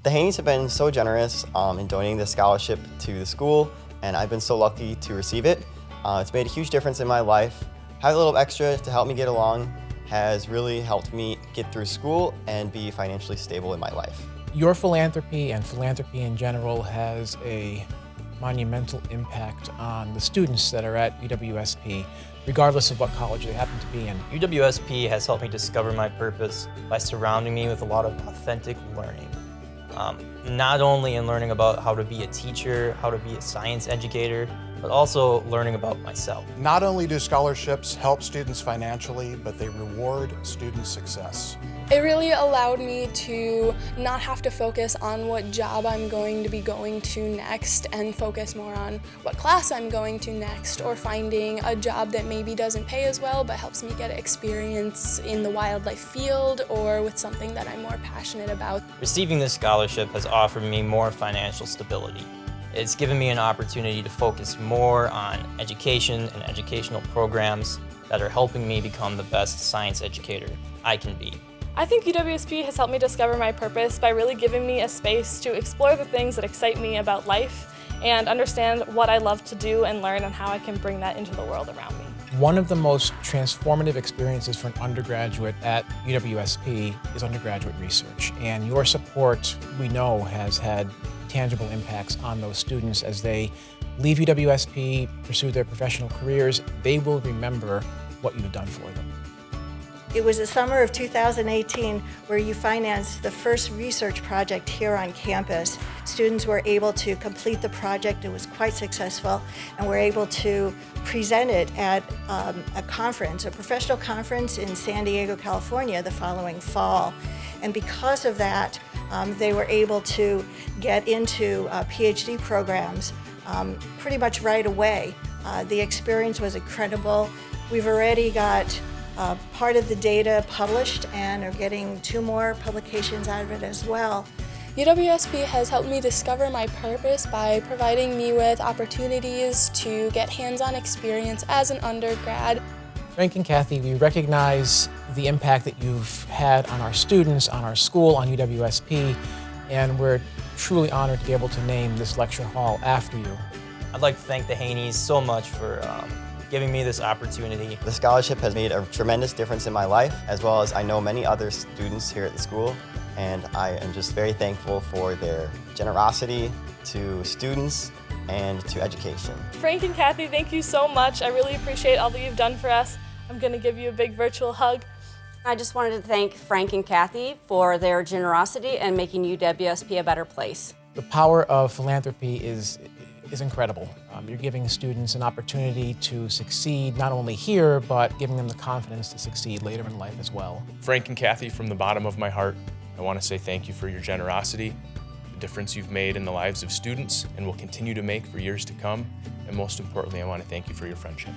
The Haenis have been so generous in donating this scholarship to the school, and I've been so lucky to receive it. It's made a huge difference in my life. Having a little extra to help me get along has really helped me get through school and be financially stable in my life. Your philanthropy and philanthropy in general has a monumental impact on the students that are at UWSP, regardless of what college they happen to be in. UWSP has helped me discover my purpose by surrounding me with a lot of authentic learning. Not only in learning about how to be a teacher, how to be a science educator, but also learning about myself. Not only do scholarships help students financially, but they reward student success. It really allowed me to not have to focus on what job I'm going to be going to next and focus more on what class I'm going to next, or finding a job that maybe doesn't pay as well but helps me get experience in the wildlife field or with something that I'm more passionate about. Receiving this scholarship has offered me more financial stability. It's given me an opportunity to focus more on education and educational programs that are helping me become the best science educator I can be. I think UWSP has helped me discover my purpose by really giving me a space to explore the things that excite me about life and understand what I love to do and learn and how I can bring that into the world around me. One of the most transformative experiences for an undergraduate at UWSP is undergraduate research, and your support, we know, has had tangible impacts on those students as they leave UWSP, pursue their professional careers. They will remember what you've done for them. It was the summer of 2018 where you financed the first research project here on campus. Students were able to complete the project. It was quite successful, and were able to present it at a conference, a professional conference in San Diego, California the following fall. And because of that, they were able to get into PhD programs pretty much right away. The experience was incredible. We've already got part of the data published and are getting 2 more publications out of it as well. UWSP has helped me discover my purpose by providing me with opportunities to get hands-on experience as an undergrad. Frank and Kathy, we recognize the impact that you've had on our students, on our school, on UWSP, and we're truly honored to be able to name this lecture hall after you. I'd like to thank the Haenis so much for giving me this opportunity. The scholarship has made a tremendous difference in my life, as well as I know many other students here at the school, and I am just very thankful for their generosity to students and to education. Frank and Kathy, thank you so much. I really appreciate all that you've done for us. I'm going to give you a big virtual hug. I just wanted to thank Frank and Kathy for their generosity and making UWSP a better place. The power of philanthropy is incredible. You're giving students an opportunity to succeed not only here, but giving them the confidence to succeed later in life as well. Frank and Kathy, from the bottom of my heart, I want to say thank you for your generosity, the difference you've made in the lives of students and will continue to make for years to come, and most importantly, I want to thank you for your friendship.